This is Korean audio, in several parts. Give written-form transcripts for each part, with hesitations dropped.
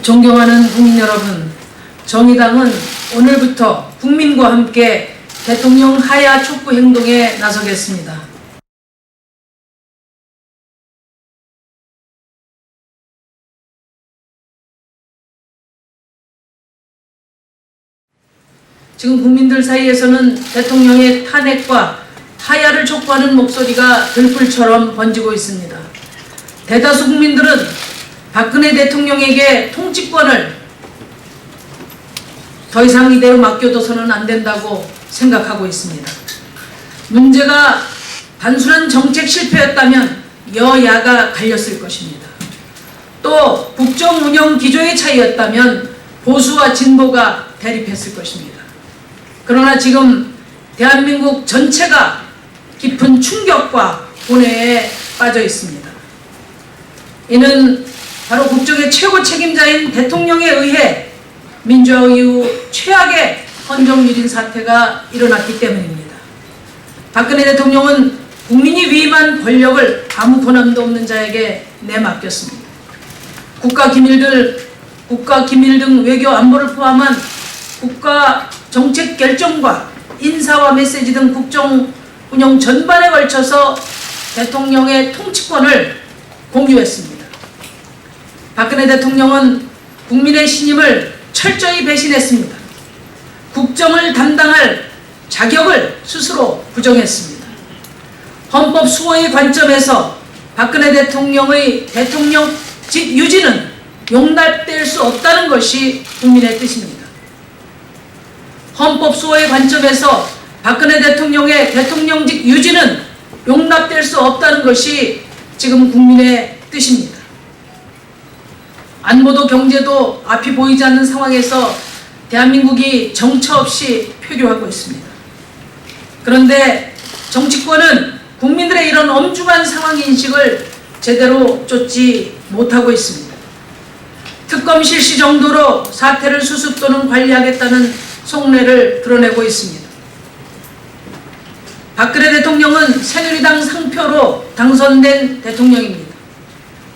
존경하는 국민 여러분, 정의당은 오늘부터 국민과 함께 대통령 하야 촉구 행동에 나서겠습니다. 지금 국민들 사이에서는 대통령의 탄핵과 하야를 촉구하는 목소리가 들불처럼 번지고 있습니다. 대다수 국민들은 박근혜 대통령에게 통치권을 더 이상 이대로 맡겨둬서는 안 된다고 생각하고 있습니다. 문제가 단순한 정책 실패였다면 여야가 갈렸을 것입니다. 또 국정 운영 기조의 차이였다면 보수와 진보가 대립했을 것입니다. 그러나 지금 대한민국 전체가 깊은 충격과 고뇌에 빠져 있습니다. 이는 바로 국정의 최고 책임자인 대통령에 의해 민주화 이후 최악의 헌정유린 사태가 일어났기 때문입니다. 박근혜 대통령은 국민이 위임한 권력을 아무 권한도 없는 자에게 내맡겼습니다. 국가 기밀 등 외교 안보를 포함한 국가 정책 결정과 인사와 메시지 등 국정 운영 전반에 걸쳐서 대통령의 통치권을 공유했습니다. 박근혜 대통령은 국민의 신임을 철저히 배신했습니다. 국정을 담당할 자격을 스스로 부정했습니다. 헌법 수호의 관점에서 박근혜 대통령의 대통령직 유지는 용납될 수 없다는 것이 국민의 뜻입니다. 헌법 수호의 관점에서 박근혜 대통령의 대통령직 유지는 용납될 수 없다는 것이 지금 국민의 뜻입니다. 안보도 경제도 앞이 보이지 않는 상황에서 대한민국이 정처 없이 표류하고 있습니다. 그런데 정치권은 국민들의 이런 엄중한 상황 인식을 제대로 쫓지 못하고 있습니다. 특검 실시 정도로 사태를 수습 또는 관리하겠다는 속내를 드러내고 있습니다. 박근혜 대통령은 새누리당 상표로 당선된 대통령입니다.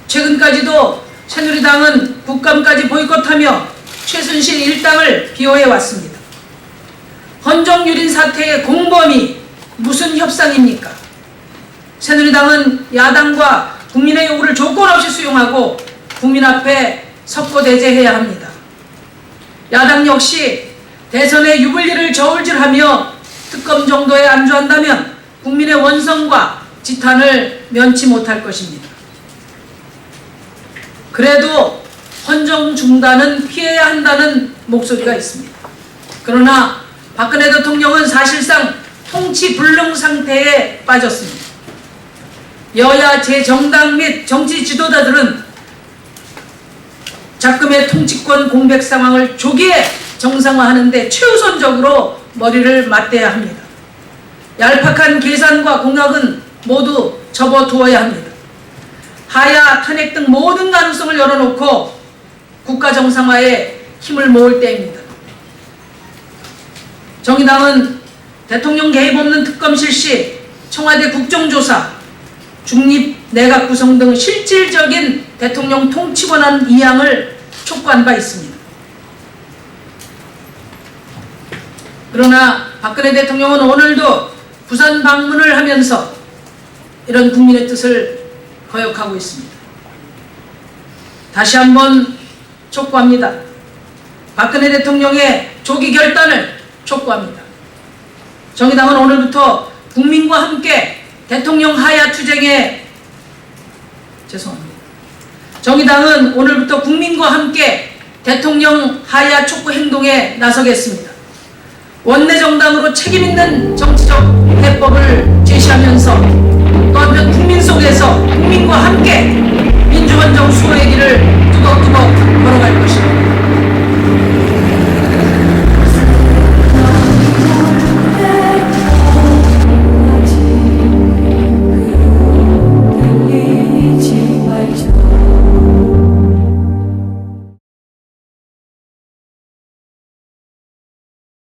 최근까지도 새누리당은 국감까지 보이콧하며 최순실 일당을 비호해왔습니다. 헌정유린 사태의 공범이 무슨 협상입니까? 새누리당은 야당과 국민의 요구를 조건 없이 수용하고 국민 앞에 석고대죄해야 합니다. 야당 역시 대선의 유불리를 저울질하며 특검 정도에 안주한다면 국민의 원성과 지탄을 면치 못할 것입니다. 그래도 헌정 중단은 피해야 한다는 목소리가 있습니다. 그러나 박근혜 대통령은 사실상 통치 불능 상태에 빠졌습니다. 여야 제 정당 및 정치 지도자들은 작금의 통치권 공백 상황을 조기에 정상화하는 데 최우선적으로 머리를 맞대야 합니다. 얄팍한 계산과 공약은 모두 접어두어야 합니다. 하야, 탄핵 등 모든 가능성을 열어놓고 국가 정상화에 힘을 모을 때입니다. 정의당은 대통령 개입 없는 특검 실시, 청와대 국정조사, 중립 내각 구성 등 실질적인 대통령 통치 권한 이양을 촉구한 바 있습니다. 그러나 박근혜 대통령은 오늘도 부산 방문을 하면서 이런 국민의 뜻을 거역하고 있습니다. 다시 한번 촉구합니다. 박근혜 대통령의 조기 결단을 촉구합니다. 정의당은 오늘부터 국민과 함께 대통령 하야 투쟁에 정의당은 오늘부터 국민과 함께 대통령 하야 촉구 행동에 나서겠습니다. 원내 정당으로 책임있는 정치적 해법을 제시하면서 또 한편 국민 속에서 국민과 함께 민주헌정 수호의 길을 뚜벅뚜벅 걸어갈 것입니다.